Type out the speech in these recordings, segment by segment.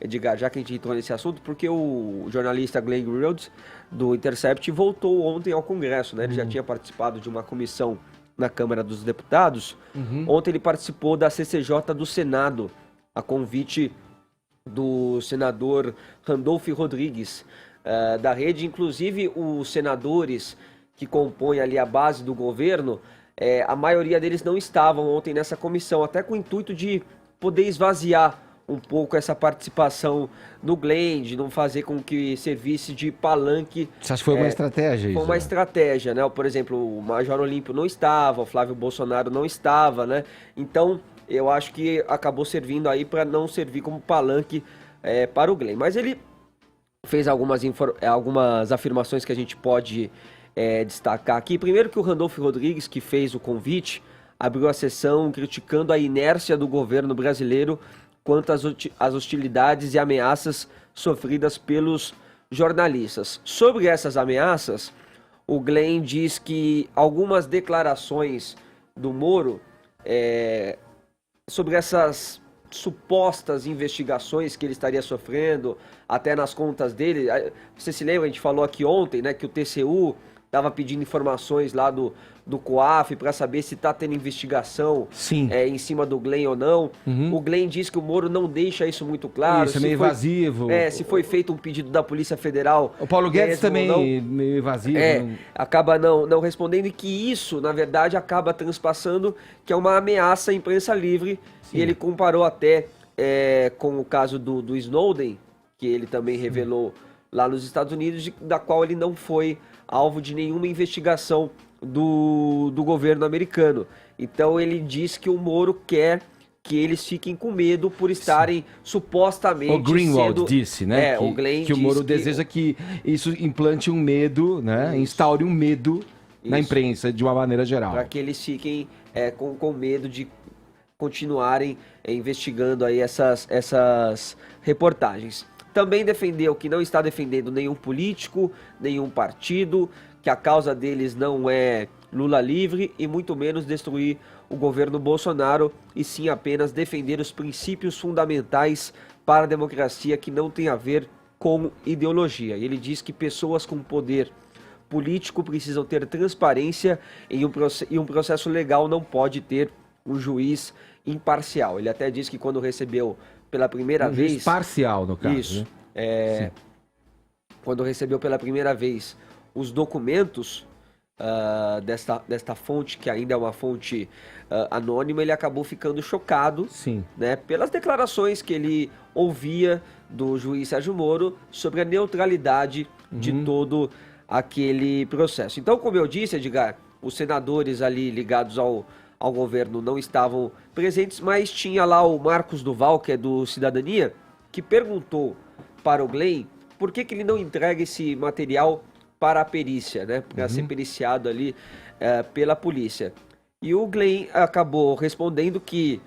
Edgar, já que a gente entrou nesse assunto, porque o jornalista Glenn Greenwald, do Intercept, voltou ontem ao Congresso, né? Ele já tinha participado de uma comissão na Câmara dos Deputados. Ontem ele participou da CCJ do Senado, a convite do senador Randolph Rodrigues, da rede. Inclusive, os senadores que compõem ali a base do governo, a maioria deles não estavam ontem nessa comissão, até com o intuito de poder esvaziar um pouco essa participação do Glenn, de não fazer com que servisse de palanque. Você acha que foi uma estratégia isso? Foi uma estratégia, né? Por exemplo, o Major Olímpio não estava, o Flávio Bolsonaro não estava, né? Então, eu acho que acabou servindo aí para não servir como palanque para o Glenn. Mas ele fez algumas afirmações que a gente pode destacar aqui. Primeiro que o Randolph Rodrigues, que fez o convite, abriu a sessão criticando a inércia do governo brasileiro quanto às hostilidades e ameaças sofridas pelos jornalistas. Sobre essas ameaças, o Glenn diz que algumas declarações do Moro sobre essas supostas investigações que ele estaria sofrendo, até nas contas dele. Você se lembra, a gente falou aqui ontem, né, que o TCU estava pedindo informações lá do COAF para saber se está tendo investigação em cima do Glenn ou não. O Glenn diz que o Moro não deixa isso muito claro. Isso, é meio evasivo. Se foi feito um pedido da Polícia Federal. O Paulo Guedes também meio evasivo. Acaba não respondendo, e que isso, na verdade, acaba transpassando que é uma ameaça à imprensa livre. Sim. E ele comparou até com o caso do Snowden, que ele também revelou lá nos Estados Unidos, da qual ele não foi alvo de nenhuma investigação do governo americano. Então ele diz que o Moro quer que eles fiquem com medo por estarem supostamente... O Greenwald disse, né? O Glenn que o Moro deseja que isso implante um medo, né? Instaure um medo na imprensa, de uma maneira geral. Para que eles fiquem com medo de continuarem investigando aí essas reportagens. Também defendeu que não está defendendo nenhum político, nenhum partido, que a causa deles não é Lula livre e muito menos destruir o governo Bolsonaro, e sim apenas defender os princípios fundamentais para a democracia, que não tem a ver com ideologia. E ele diz que pessoas com poder político precisam ter transparência e um processo legal não pode ter um juiz imparcial. Ele até diz que quando recebeu pela primeira vez... Juiz parcial, no caso. Isso. Né? Quando recebeu pela primeira vez os documentos desta fonte, que ainda é uma fonte anônima, ele acabou ficando chocado, né, pelas declarações que ele ouvia do juiz Sérgio Moro sobre a neutralidade de todo aquele processo. Então, como eu disse, Edgar, os senadores ali ligados ao governo não estavam presentes, mas tinha lá o Marcos Duval, que é do Cidadania, que perguntou para o Glenn por que ele não entrega esse material para a perícia, né, para ser periciado ali pela polícia. E o Glenn acabou respondendo que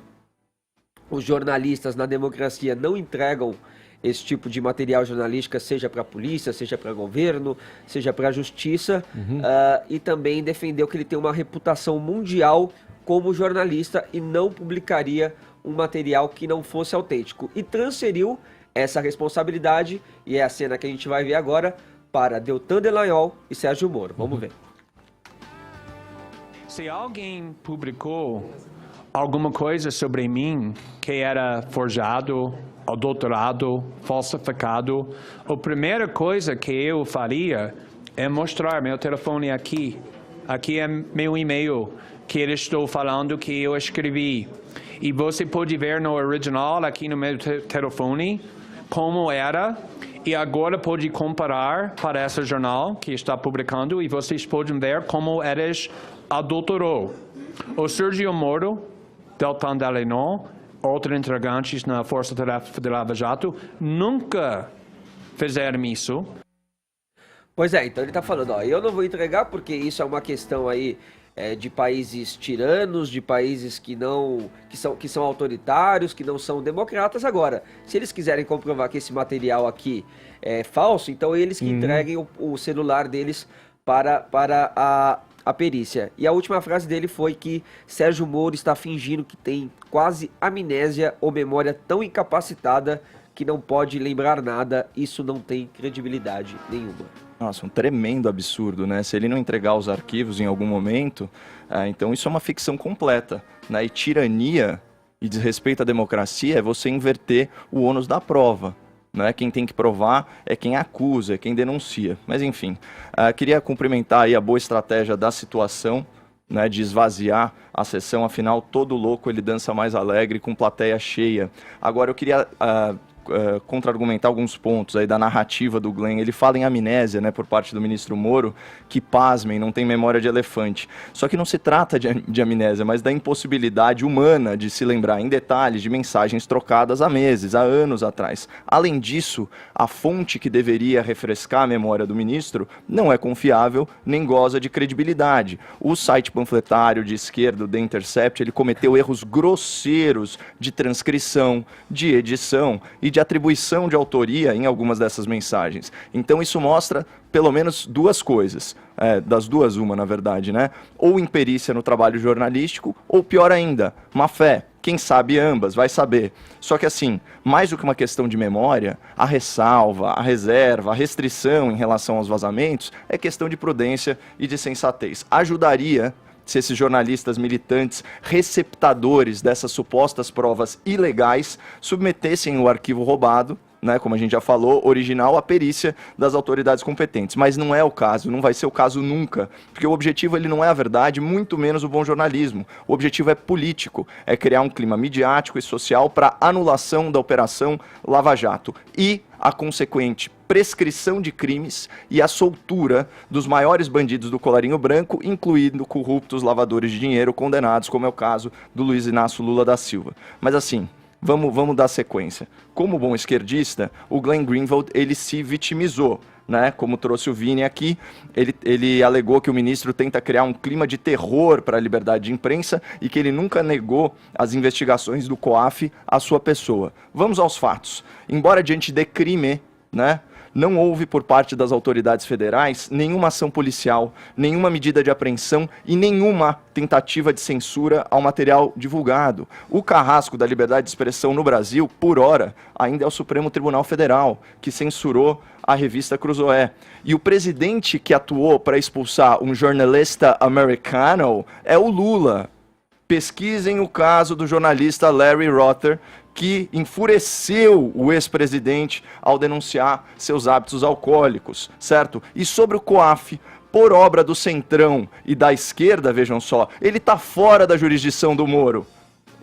os jornalistas na democracia não entregam esse tipo de material jornalístico, seja para a polícia, seja para o governo, seja para a justiça, e também defendeu que ele tem uma reputação mundial como jornalista e não publicaria um material que não fosse autêntico. E transferiu essa responsabilidade, e é a cena que a gente vai ver agora, para Deltan Dallagnol e Sérgio Moro. Vamos ver. Se alguém publicou alguma coisa sobre mim que era forjado, adulterado, falsificado, a primeira coisa que eu faria é mostrar meu telefone aqui. Aqui é meu e-mail, que eu estou falando que eu escrevi. E você pode ver no original, aqui no meu telefone, como era. E agora pode comparar para esse jornal que está publicando, e vocês podem ver como eles adulterou. O Sérgio Moro, Deltan Dallagnol, outros integrantes na Força Tarefa de Lava Jato, nunca fizeram isso. Pois é, então ele está falando, eu não vou entregar porque isso é uma questão aí de países tiranos, de países que são autoritários, que não são democratas. Agora, se eles quiserem comprovar que esse material aqui é falso, então eles que entreguem o celular deles para a perícia. E a última frase dele foi que Sérgio Moro está fingindo que tem quase amnésia ou memória tão incapacitada que não pode lembrar nada, isso não tem credibilidade nenhuma. Nossa, um tremendo absurdo, né? Se ele não entregar os arquivos em algum momento, então isso é uma ficção completa, né? E tirania e desrespeito à democracia é você inverter o ônus da prova. Né? Quem tem que provar é quem acusa, é quem denuncia. Mas enfim, queria cumprimentar aí a boa estratégia da situação, né, de esvaziar a sessão, afinal todo louco ele dança mais alegre com plateia cheia. Agora eu queria contra-argumentar alguns pontos aí da narrativa do Glenn. Ele fala em amnésia, né, por parte do ministro Moro, que, pasmem, não tem memória de elefante. Só que não se trata de amnésia, mas da impossibilidade humana de se lembrar em detalhes de mensagens trocadas há meses, há anos atrás. Além disso, a fonte que deveria refrescar a memória do ministro não é confiável nem goza de credibilidade. O site panfletário de esquerda, The Intercept, ele cometeu erros grosseiros de transcrição, de edição e de atribuição de autoria em algumas dessas mensagens. Então isso mostra pelo menos duas coisas, das duas uma na verdade, né? Ou imperícia no trabalho jornalístico, ou pior ainda, má fé. Quem sabe ambas, vai saber. Só que assim, mais do que uma questão de memória, a ressalva, a reserva, a restrição em relação aos vazamentos é questão de prudência e de sensatez. Ajudaria se esses jornalistas militantes, receptadores dessas supostas provas ilegais, submetessem o arquivo roubado, né, como a gente já falou, original, à perícia das autoridades competentes. Mas não é o caso, não vai ser o caso nunca, porque o objetivo ele não é a verdade, muito menos o bom jornalismo. O objetivo é político, é criar um clima midiático e social para anulação da Operação Lava Jato e a consequente prescrição de crimes e a soltura dos maiores bandidos do colarinho branco, incluindo corruptos lavadores de dinheiro condenados, como é o caso do Luiz Inácio Lula da Silva. Mas assim, vamos dar sequência. Como bom esquerdista, o Glenn Greenwald ele se vitimizou, né? Como trouxe o Vini aqui, ele alegou que o ministro tenta criar um clima de terror para a liberdade de imprensa e que ele nunca negou as investigações do COAF à sua pessoa. Vamos aos fatos. Embora diante de crime, né, não houve por parte das autoridades federais nenhuma ação policial, nenhuma medida de apreensão e nenhuma tentativa de censura ao material divulgado. O carrasco da liberdade de expressão no Brasil, por hora, ainda é o Supremo Tribunal Federal, que censurou a revista Cruzoé. E o presidente que atuou para expulsar um jornalista americano é o Lula. Pesquisem o caso do jornalista Larry Rother, que enfureceu o ex-presidente ao denunciar seus hábitos alcoólicos, certo? E sobre o COAF, por obra do Centrão e da esquerda, vejam só, ele está fora da jurisdição do Moro.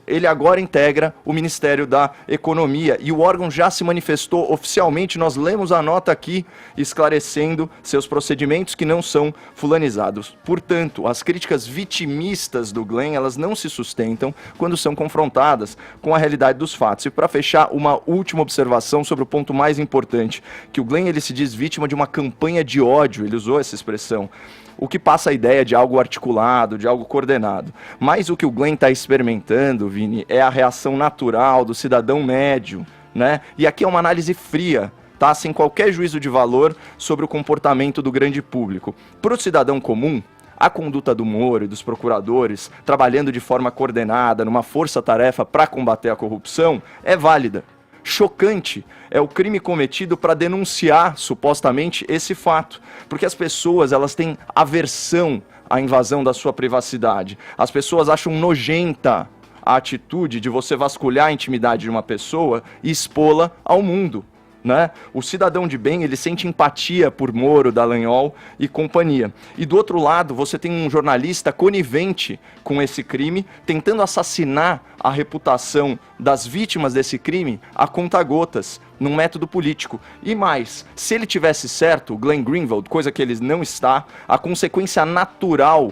Ele agora integra o Ministério da Economia e o órgão já se manifestou oficialmente, nós lemos a nota aqui, esclarecendo seus procedimentos que não são fulanizados. Portanto, as críticas vitimistas do Glenn, elas não se sustentam quando são confrontadas com a realidade dos fatos. E para fechar, uma última observação sobre o ponto mais importante, que o Glenn ele se diz vítima de uma campanha de ódio, ele usou essa expressão, o que passa a ideia de algo articulado, de algo coordenado. Mas o que o Glenn está experimentando, Vini, é a reação natural do cidadão médio, né? E aqui é uma análise fria, tá? Sem qualquer juízo de valor sobre o comportamento do grande público. Para o cidadão comum, a conduta do Moro e dos procuradores, trabalhando de forma coordenada, numa força-tarefa para combater a corrupção, é válida. Chocante é o crime cometido para denunciar, supostamente, esse fato. Porque as pessoas elas têm aversão à invasão da sua privacidade. As pessoas acham nojenta a atitude de você vasculhar a intimidade de uma pessoa e expô-la ao mundo. Né? O cidadão de bem, ele sente empatia por Moro, Dallagnol e companhia. E do outro lado, você tem um jornalista conivente com esse crime, tentando assassinar a reputação das vítimas desse crime a conta-gotas, num método político. E mais, se ele tivesse certo, Glenn Greenwald, coisa que ele não está, a consequência natural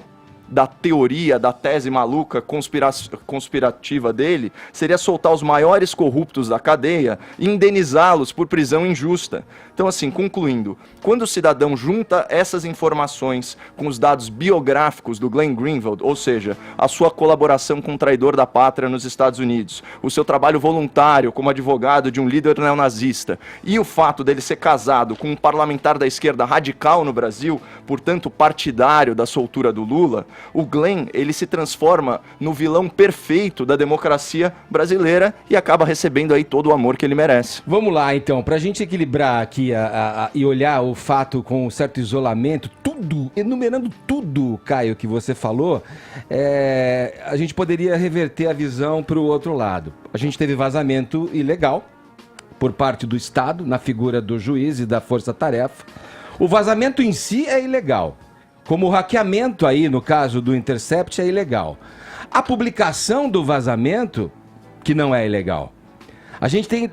da teoria, da tese maluca conspirativa dele, seria soltar os maiores corruptos da cadeia e indenizá-los por prisão injusta. Então, assim, concluindo, quando o cidadão junta essas informações com os dados biográficos do Glenn Greenwald, ou seja, a sua colaboração com o traidor da pátria nos Estados Unidos, o seu trabalho voluntário como advogado de um líder neonazista e o fato dele ser casado com um parlamentar da esquerda radical no Brasil, portanto partidário da soltura do Lula, o Glenn, ele se transforma no vilão perfeito da democracia brasileira e acaba recebendo aí todo o amor que ele merece. Vamos lá, então, pra gente equilibrar aqui e olhar o fato com um certo isolamento, tudo, enumerando tudo, Caio, que você falou, a gente poderia reverter a visão pro outro lado. A gente teve vazamento ilegal por parte do Estado, na figura do juiz e da força-tarefa. O vazamento em si é ilegal, como o hackeamento aí, no caso do Intercept, é ilegal. A publicação do vazamento, que não é ilegal. A gente tem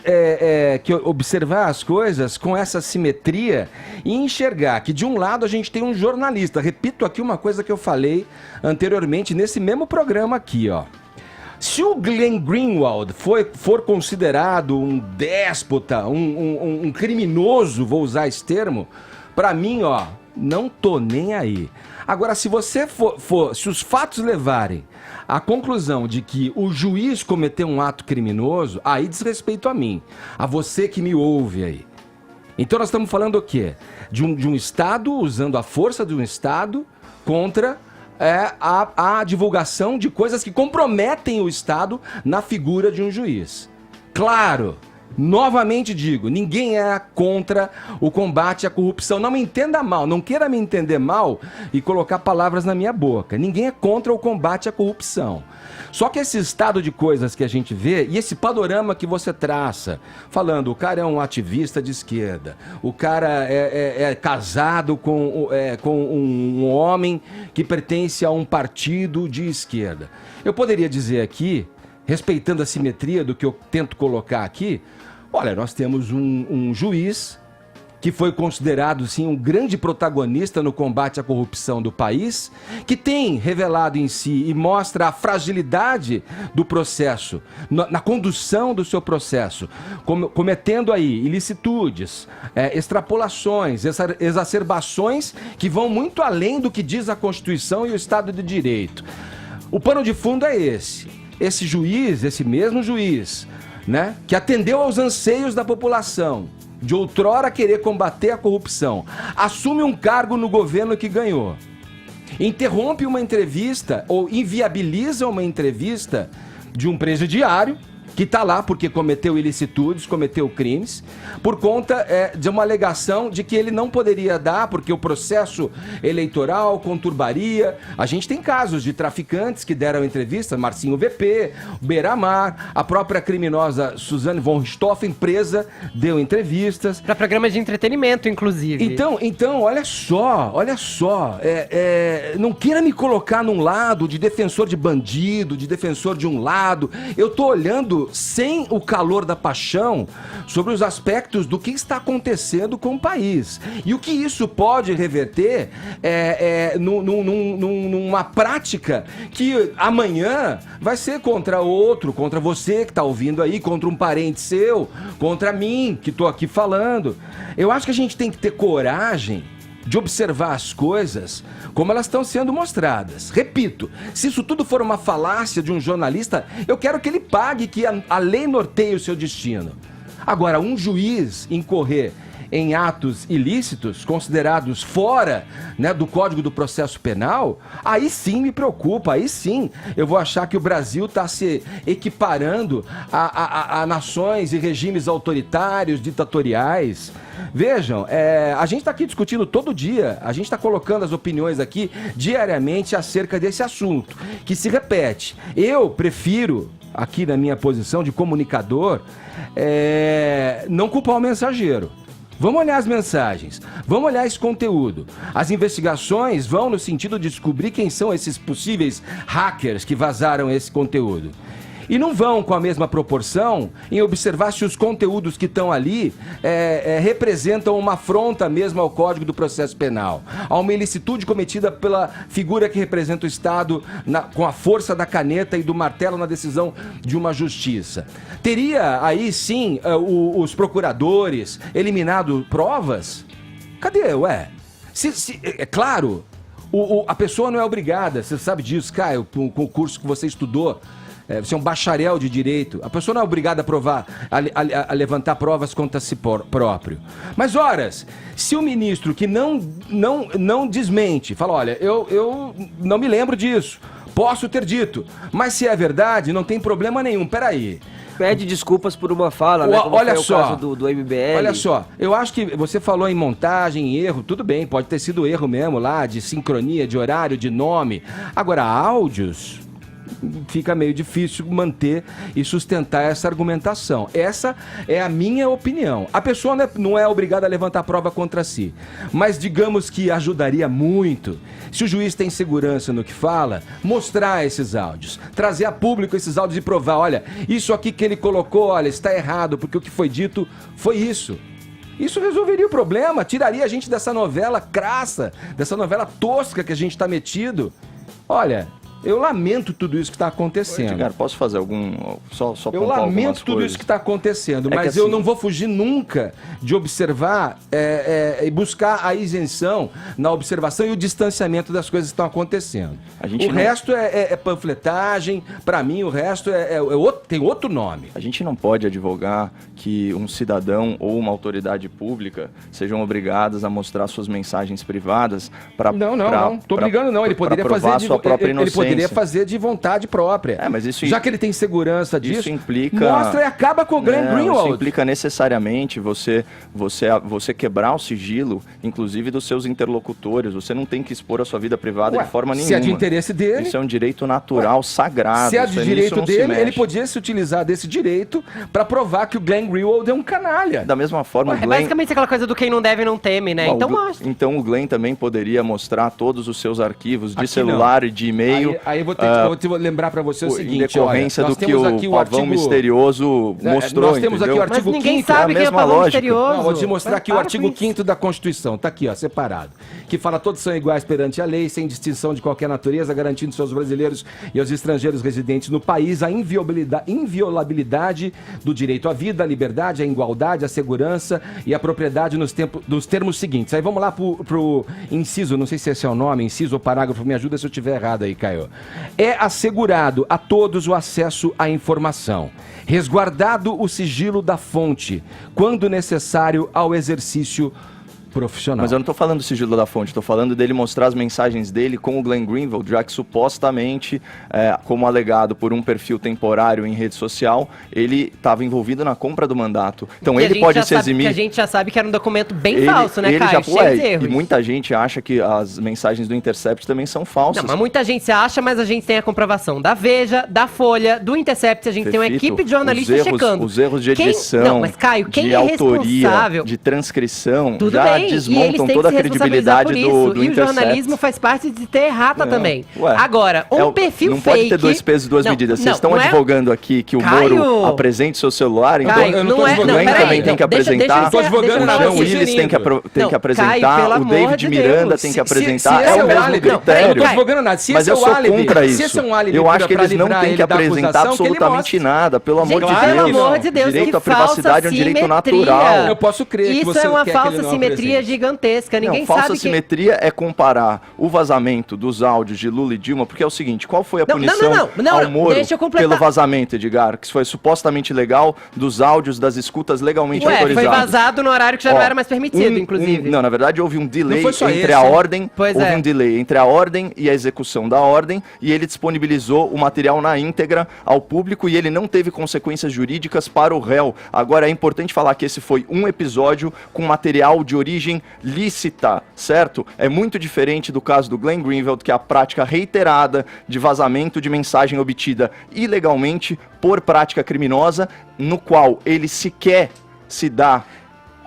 que observar as coisas com essa simetria e enxergar que, de um lado, a gente tem um jornalista. Repito aqui uma coisa que eu falei anteriormente nesse mesmo programa aqui, ó. Se o Glenn Greenwald for considerado um déspota, um criminoso, vou usar esse termo, pra mim, ó, não tô nem aí. Agora, se você se os fatos levarem à conclusão de que o juiz cometeu um ato criminoso, aí diz respeito a mim, a você que me ouve aí. Então nós estamos falando o quê? De um Estado usando a força de um Estado contra a divulgação de coisas que comprometem o Estado na figura de um juiz. Claro, novamente digo, ninguém é contra o combate à corrupção. Não me entenda mal, não queira me entender mal e colocar palavras na minha boca. Ninguém é contra o combate à corrupção. Só que esse estado de coisas que a gente vê e esse panorama que você traça, falando, o cara é um ativista de esquerda, o cara é casado com um homem que pertence a um partido de esquerda. Eu poderia dizer aqui, respeitando a simetria do que eu tento colocar aqui, olha, nós temos um juiz que foi considerado, sim, um grande protagonista no combate à corrupção do país, que tem revelado em si e mostra a fragilidade do processo, na condução do seu processo, cometendo aí ilicitudes, extrapolações, exacerbações que vão muito além do que diz a Constituição e o Estado de Direito. O pano de fundo é esse. Esse juiz, esse mesmo juiz, né, que atendeu aos anseios da população, de outrora querer combater a corrupção, assume um cargo no governo que ganhou, interrompe uma entrevista ou inviabiliza uma entrevista de um presidiário que está lá porque cometeu ilicitudes, cometeu crimes, por conta de uma alegação de que ele não poderia dar, porque o processo eleitoral conturbaria. A gente tem casos de traficantes que deram entrevista, Marcinho VP, Beiramar, a própria criminosa Suzane von Richthofen, presa, deu entrevistas. Para programas de entretenimento, inclusive. Então, olha só, não queira me colocar num lado de defensor de bandido, de defensor de um lado. Eu tô olhando sem o calor da paixão sobre os aspectos do que está acontecendo com o país. E o que isso pode reverter numa prática que amanhã vai ser contra outro, contra você que está ouvindo aí, contra um parente seu, contra mim que estou aqui falando. Eu acho que a gente tem que ter coragem de observar as coisas como elas estão sendo mostradas. Repito, se isso tudo for uma falácia de um jornalista, eu quero que ele pague, que a lei norteie o seu destino. Agora, um juiz incorrer em atos ilícitos, considerados fora, né, do Código do Processo Penal, aí sim me preocupa, aí sim eu vou achar que o Brasil está se equiparando a nações e regimes autoritários, ditatoriais. Vejam, a gente está aqui discutindo todo dia, a gente está colocando as opiniões aqui diariamente acerca desse assunto, que se repete. Eu prefiro, aqui na minha posição de comunicador, não culpar o mensageiro. Vamos olhar as mensagens, vamos olhar esse conteúdo. As investigações vão no sentido de descobrir quem são esses possíveis hackers que vazaram esse conteúdo. E não vão com a mesma proporção em observar se os conteúdos que estão ali representam uma afronta mesmo ao Código do Processo Penal, a uma ilicitude cometida pela figura que representa o Estado com a força da caneta e do martelo na decisão de uma justiça. Teria aí sim os procuradores eliminado provas? Cadê? É claro, a pessoa não é obrigada, você sabe disso, Caio, com o curso que você estudou, você é um bacharel de direito. A pessoa não é obrigada a provar, a levantar provas contra si próprio. Mas, horas, se o ministro que não desmente, fala, olha, eu não me lembro disso, posso ter dito, mas se é verdade, não tem problema nenhum, peraí. Pede desculpas por uma fala, né? Como Olha foi só, o caso do MBL. Olha só, eu acho que você falou em montagem, em erro, tudo bem, pode ter sido erro mesmo lá, de sincronia, de horário, de nome. Agora, áudios, fica meio difícil manter e sustentar essa argumentação. Essa é a minha opinião. A pessoa não é obrigada a levantar prova contra si, mas digamos que ajudaria muito, se o juiz tem segurança no que fala, mostrar esses áudios, trazer a público esses áudios e provar, olha, isso aqui que ele colocou, olha, está errado, porque o que foi dito foi isso. Isso resolveria o problema, tiraria a gente dessa novela crassa, dessa novela tosca que a gente está metido. Olha, eu lamento tudo isso que está acontecendo. Edgar, posso fazer só Eu lamento tudo isso que está acontecendo, mas eu não vou fugir nunca de observar e buscar a isenção na observação e o distanciamento das coisas que estão acontecendo. Resto é panfletagem, para mim o resto tem outro nome. A gente não pode advogar que um cidadão ou uma autoridade pública sejam obrigadas a mostrar suas mensagens privadas para Não, estou brigando não, ele poderia fazer sua própria inocência. Ele poderia fazer de vontade própria. Mas isso, já que ele tem segurança disso, isso implica, mostra e acaba com o Glenn Greenwald. Isso implica necessariamente você quebrar o sigilo, inclusive dos seus interlocutores. Você não tem que expor a sua vida privada de forma nenhuma. Se é de interesse dele... Isso é um direito natural, sagrado. Se é de direito dele, ele podia se utilizar desse direito para provar que o Glenn Greenwald é um canalha. Da mesma forma, o Glenn... basicamente aquela coisa do quem não deve não teme, né? Então mostra. Então o Glenn também poderia mostrar todos os seus arquivos de celular e de e-mail. Aí eu vou ter que lembrar para você o seguinte, em decorrência olha, do que o pavão misterioso mostrou, nós temos aqui o artigo 5º. Mas ninguém sabe quem é o pavão misterioso. Não, vou te mostrar aqui o artigo 5º da Constituição, tá aqui, ó, separado, que fala todos são iguais perante a lei, sem distinção de qualquer natureza, garantindo aos brasileiros e aos estrangeiros residentes no país a inviolabilidade do direito à vida, à liberdade, à igualdade, à segurança e à propriedade nos termos seguintes. Aí vamos lá pro inciso, não sei se esse é o nome, inciso ou parágrafo, me ajuda se eu estiver errado aí, Caio. É assegurado a todos o acesso à informação, resguardado o sigilo da fonte, quando necessário ao exercício profissional. Mas eu não estou falando do sigilo da fonte, estou falando dele mostrar as mensagens dele com o Glenn Greenwald, já que supostamente, como alegado por um perfil temporário em rede social, ele estava envolvido na compra do mandato. Então ele pode se eximir... Que a gente já sabe que era um documento bem falso, né, Caio? Cheio de erros. E muita gente acha que as mensagens do Intercept também são falsas. Não, mas muita gente acha, mas a gente tem a comprovação da Veja, da Folha, do Intercept, a gente tem uma equipe de jornalistas checando. Os erros de edição, de autoria, de transcrição, tudo já bem. desmontam toda a credibilidade do Intercept. E o jornalismo faz parte de ter errata também. Agora, perfil não fake... Não pode ter dois pesos e duas medidas. Vocês estão advogando aqui que o Moro apresente seu celular, então o Glenn também tem que apresentar. Não estou advogando nada. O Willis tem que apresentar, o David Miranda tem que apresentar. É o mesmo critério. Não estou advogando nada. Mas eu sou contra isso. Eu acho que eles não têm que apresentar absolutamente nada, pelo amor de Deus. Pelo amor de Deus, direito à privacidade é um direito natural. Eu posso crer que você quer que ele não apresente. Isso é uma falsa simetria gigantesca. Ninguém sabe falsa simetria é comparar o vazamento dos áudios de Lula e Dilma, porque é o seguinte, qual foi a punição ao Moro pelo vazamento, Edgar, que foi supostamente legal dos áudios das escutas legalmente autorizadas? Foi vazado no horário que já não era mais permitido, inclusive. Não, na verdade houve um delay entre a ordem, um delay entre a ordem e a execução da ordem, e ele disponibilizou o material na íntegra ao público e ele não teve consequências jurídicas para o réu. Agora é importante falar que esse foi um episódio com material de origem lícita, certo? É muito diferente do caso do Glenn Greenwald, que é a prática reiterada de vazamento de mensagem obtida ilegalmente por prática criminosa, no qual ele sequer se dá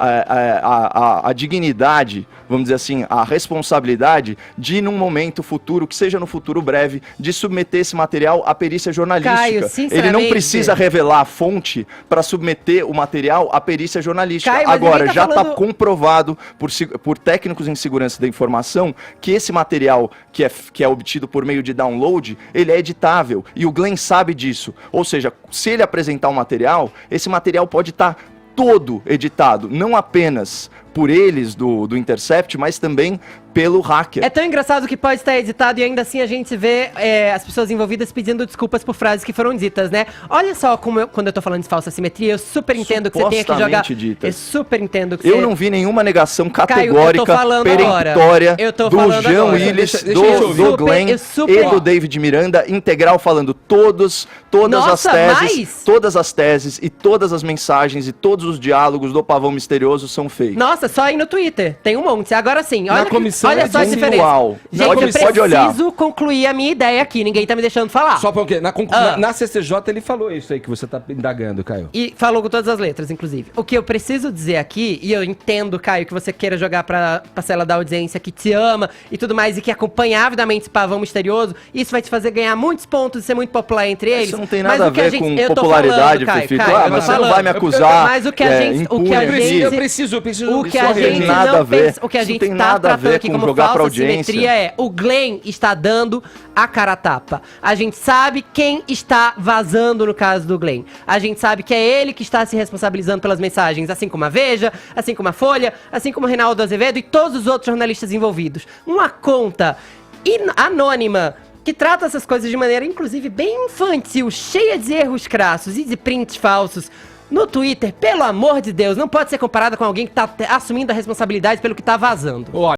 a dignidade, vamos dizer assim, a responsabilidade de, num momento futuro, que seja no futuro breve, de submeter esse material à perícia jornalística. Caio, ele não precisa revelar a fonte para submeter o material à perícia jornalística. Caio, agora, já está comprovado por técnicos em segurança da informação que esse material que é obtido por meio de download, ele é editável. E o Glenn sabe disso. Ou seja, se ele apresentar um material, esse material pode estar todo editado, não apenas por eles do Intercept, mas também pelo hacker. É tão engraçado que pode estar editado e ainda assim a gente vê as pessoas envolvidas pedindo desculpas por frases que foram ditas, né? Olha só como quando eu tô falando de falsa simetria, eu super entendo que você tenha que jogar... Ditas. Eu super entendo que Eu não vi nenhuma negação Caio, categórica, peremptória do Jean Willis, do Glenn e do David Miranda, integral, falando todas as teses e todas as mensagens e todos os diálogos do Pavão Misterioso são fake. Nossa, só aí no Twitter. Tem um monte. Agora sim, olha só a diferença. Uau. Gente, eu preciso concluir a minha ideia aqui. Ninguém tá me deixando falar. Só porque na CCJ ele falou isso aí que você tá indagando, Caio. E falou com todas as letras, inclusive. O que eu preciso dizer aqui, e eu entendo, Caio, que você queira jogar pra parcela da audiência que te ama e tudo mais, e que acompanha avidamente esse Pavão Misterioso, isso vai te fazer ganhar muitos pontos e ser muito popular entre eles. Isso não tem nada a ver com popularidade, Fefito. Mas você não vai me acusar. Mas o que a gente... Eu preciso o que a gente não pensa, o que a gente tá tratando aqui como falsa simetria é o Glenn está dando a cara a tapa. A gente sabe quem está vazando no caso do Glenn. A gente sabe que é ele que está se responsabilizando pelas mensagens, assim como a Veja, assim como a Folha, assim como o Reinaldo Azevedo e todos os outros jornalistas envolvidos. Uma conta anônima que trata essas coisas de maneira, inclusive, bem infantil, cheia de erros crassos e de prints falsos no Twitter, pelo amor de Deus, não pode ser comparada com alguém que tá assumindo a responsabilidade pelo que tá vazando.